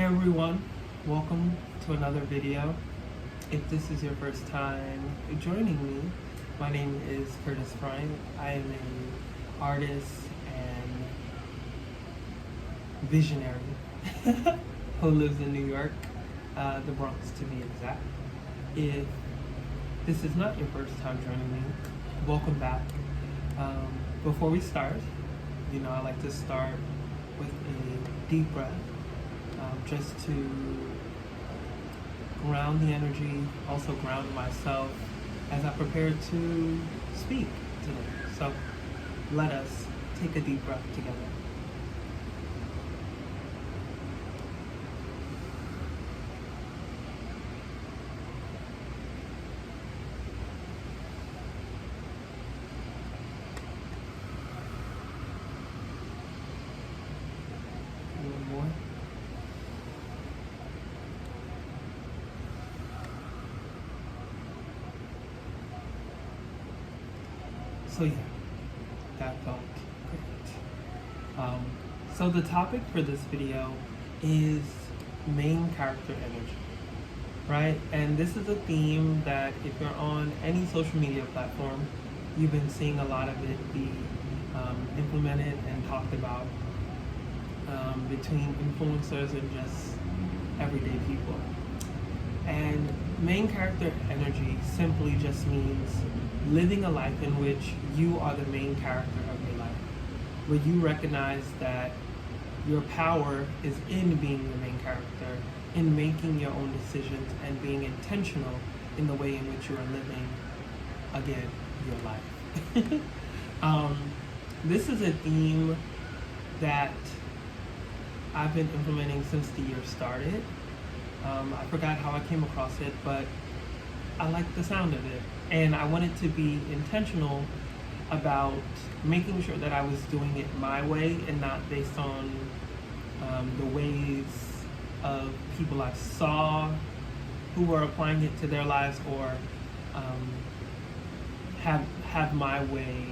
everyone, welcome to another video. If this is your first time joining me, my name is Curtis Bryant. I am an artist and visionary who lives in New York, the Bronx to be exact. If this is not your first time joining me, welcome back. Before we start, I like to start with a deep breath, just to ground the energy, also ground myself as I prepare to speak today. So let us take a deep breath together. One more. So yeah, that felt great. So the topic for this video is main character energy, right? And this is a theme that if you're on any social media platform, you've been seeing a lot of it be implemented and talked about between influencers and just everyday people. And main character energy simply just means living a life in which you are the main character of your life, where you recognize that your power is in being the main character, in making your own decisions and being intentional in the way in which you are living, again, your life. This is a theme that I've been implementing since the year started. I forgot how I came across it, but I like the sound of it. And I wanted to be intentional about making sure that I was doing it my way and not based on the ways of people I saw who were applying it to their lives, or have my way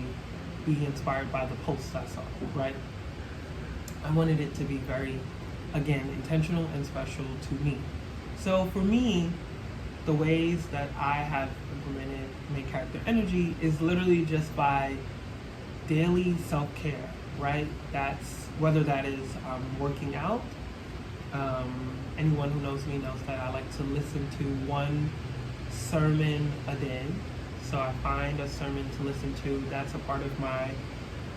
be inspired by the posts I saw, right? I wanted it to be very, again, intentional and special to me. So for me, the ways that I have implemented main character energy is literally just by daily self-care, right? That's whether that is working out. Anyone who knows me knows that I like to listen to one sermon a day. So I find a sermon to listen to. That's a part of my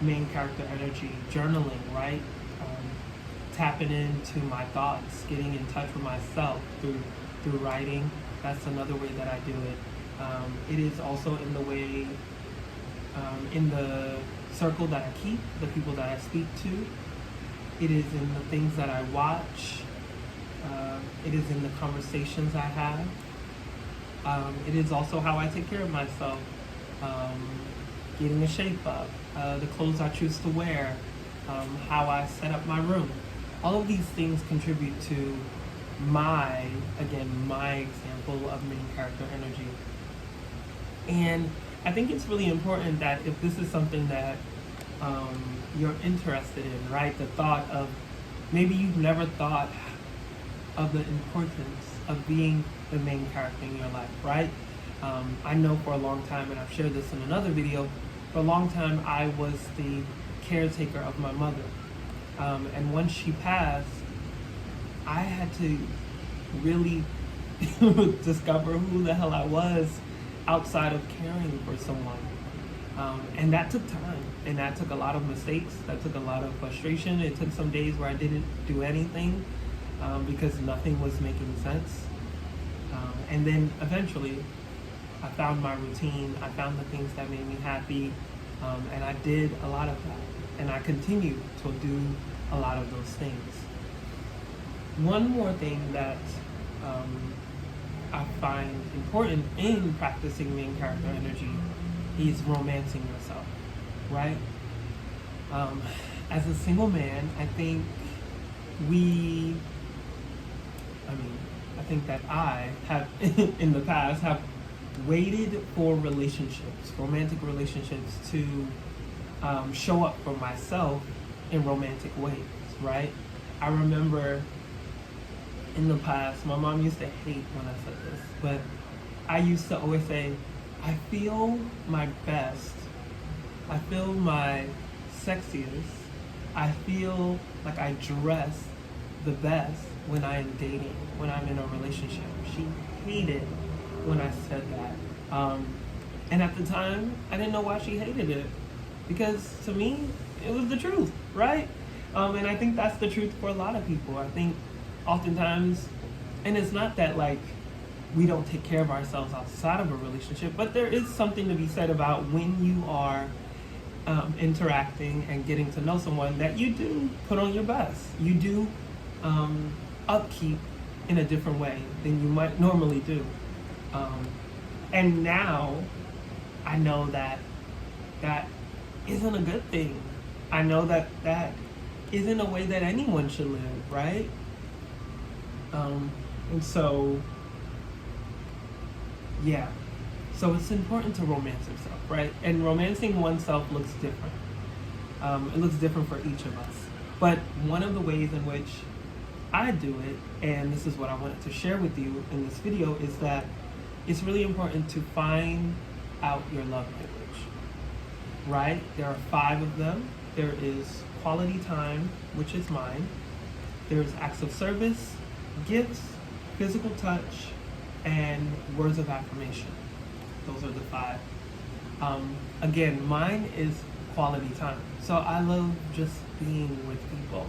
main character energy. Journaling, right? Tapping into my thoughts, getting in touch with myself through writing. That's another way that I do it. It is also in the way, in the circle that I keep, the people that I speak to. It is in the things that I watch. It is in the conversations I have. It is also how I take care of myself. Getting a shape up, the clothes I choose to wear, how I set up my room. All of these things contribute to my example of main character energy. And I think it's really important that if this is something that you're interested in, right? The thought of, maybe you've never thought of the importance of being the main character in your life, right? I know for a long time, and I've shared this in another video, for a long time I was the caretaker of my mother. And once she passed, I had to really discover who the hell I was outside of caring for someone. And that took time, and that took a lot of mistakes, that took a lot of frustration. It took some days where I didn't do anything because nothing was making sense. And then eventually I found my routine, I found the things that made me happy, and I did a lot of that. And I continue to do a lot of those things. One more thing that I find important in practicing main character energy is romancing yourself, right? As a single man, I think that I have in the past have waited for relationships, romantic relationships, to show up for myself in romantic ways, right? I remember in the past, my mom used to hate when I said this, but I used to always say, I feel my best, I feel my sexiest, I feel like I dress the best when I am dating, when I'm in a relationship. She hated when I said that. And at the time, I didn't know why she hated it. Because to me, it was the truth, right? And I think that's the truth for a lot of people. I think oftentimes, and it's not that like we don't take care of ourselves outside of a relationship, but there is something to be said about when you are interacting and getting to know someone that you do put on your best. You do upkeep in a different way than you might normally do. And now I know that that isn't a good thing. I know that that isn't a way that anyone should live, right? And so, yeah. So it's important to romance yourself, right? And romancing oneself looks different. It looks different for each of us. But one of the ways in which I do it, and this is what I wanted to share with you in this video, is that it's really important to find out your love language, right? There are 5 of them. There is quality time, which is mine. There's acts of service, gifts, physical touch, and words of affirmation. Those are the 5. Again, mine is quality time. So I love just being with people.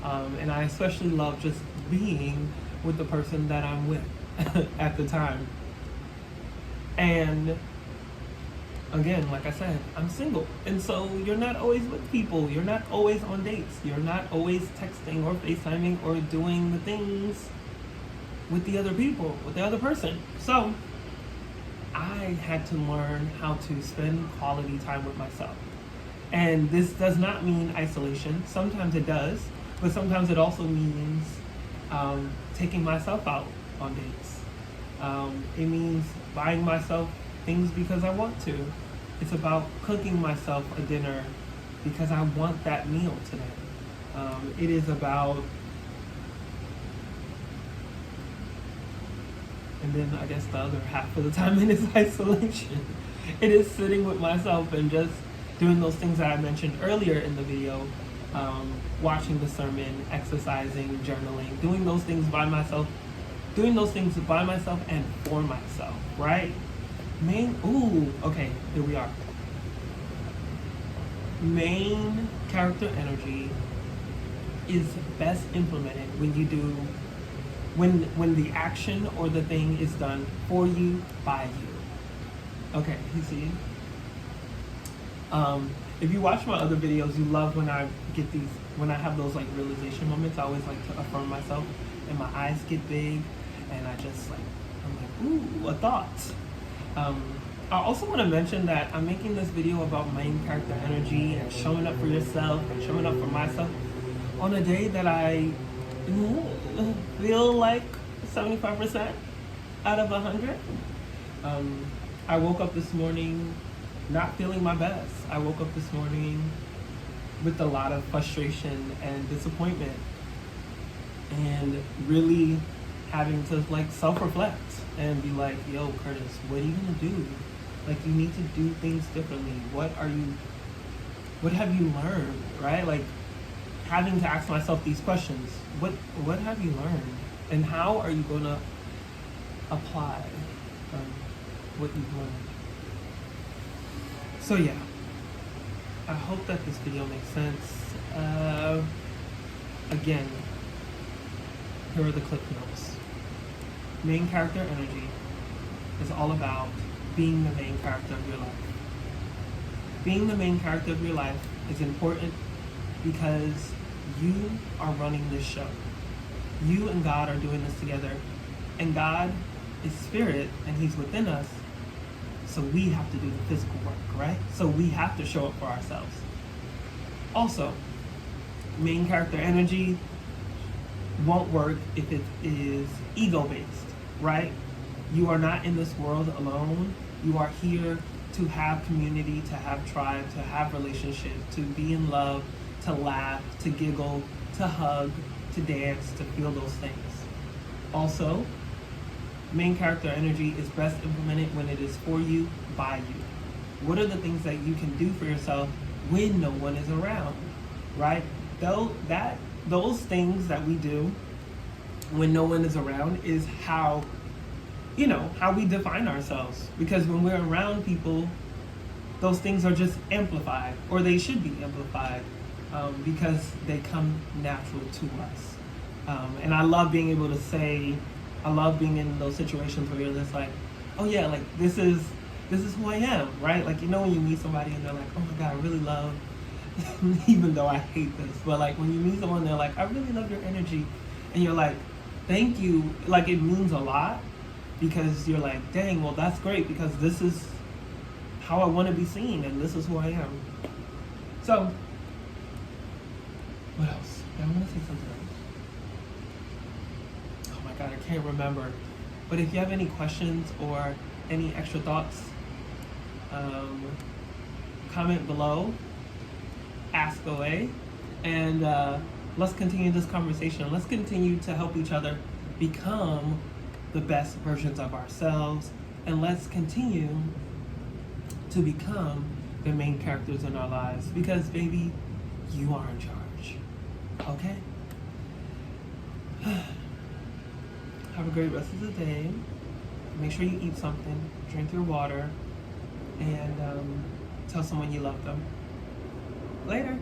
And I especially love just being with the person that I'm with at the time. And again, like I said, I'm single. And so you're not always with people. You're not always on dates. You're not always texting or FaceTiming or doing the things with the other people, with the other person. So I had to learn how to spend quality time with myself. And this does not mean isolation. Sometimes it does, but sometimes it also means taking myself out on dates. It means buying myself things because I want to. It's about cooking myself a dinner because I want that meal today. It is about, and then I guess the other half of the time it is isolation. It is sitting with myself and just doing those things that I mentioned earlier in the video, watching the sermon, exercising, journaling, doing those things by myself and for myself, right? Okay, here we are. Main character energy is best implemented when you do, when the action or the thing is done for you, by you. Okay, you see? If you watch my other videos, you love when I have those like realization moments. I always like to affirm myself and my eyes get big and I'm like, ooh, a thought. I also want to mention that I'm making this video about main character energy and showing up for yourself and showing up for myself on a day that I feel like 75% out of 100. I woke up this morning not feeling my best. I woke up this morning with a lot of frustration and disappointment and really having to like self-reflect and be like, yo, Curtis, what are you gonna do? Like, you need to do things differently. What have you learned, right? Like, having to ask myself these questions. What have you learned? And how are you gonna apply what you've learned? So yeah, I hope that this video makes sense. Again, here are the clip notes. Main character energy is all about being the main character of your life. Being the main character of your life is important because you are running this show. You and God are doing this together. And God is spirit and he's within us. So we have to do the physical work, right? So we have to show up for ourselves. Also, main character energy won't work if it is ego-based, right? You are not in this world alone. You are here to have community, to have tribe, to have relationship, to be in love, to laugh, to giggle, to hug, to dance, to feel those things. Also, main character energy is best implemented when it is for you, by you. What are the things that you can do for yourself when no one is around, right? Those things that we do when no one is around is how we define ourselves. Because when we're around people, those things are just amplified, or they should be amplified, because they come natural to us. And I love being able to say, I love being in those situations where you're just like, oh yeah, like this is who I am, right? Like, when you meet somebody and they're like, oh my God, I really love, even though I hate this, but like when you meet someone, they're like, I really love your energy. And you're like, thank you. Like, it means a lot, because you're like, dang, well, that's great, because this is how I want to be seen, and this is who I am. So, what else? I want to say something else. Oh my God, I can't remember. But if you have any questions or any extra thoughts, comment below, ask away, and let's continue this conversation. Let's continue to help each other become the best versions of ourselves, and let's continue to become the main characters in our lives, because baby, you are in charge. Okay? Have a great rest of the day. Make sure you eat something, drink your water, and tell someone you love them. Later.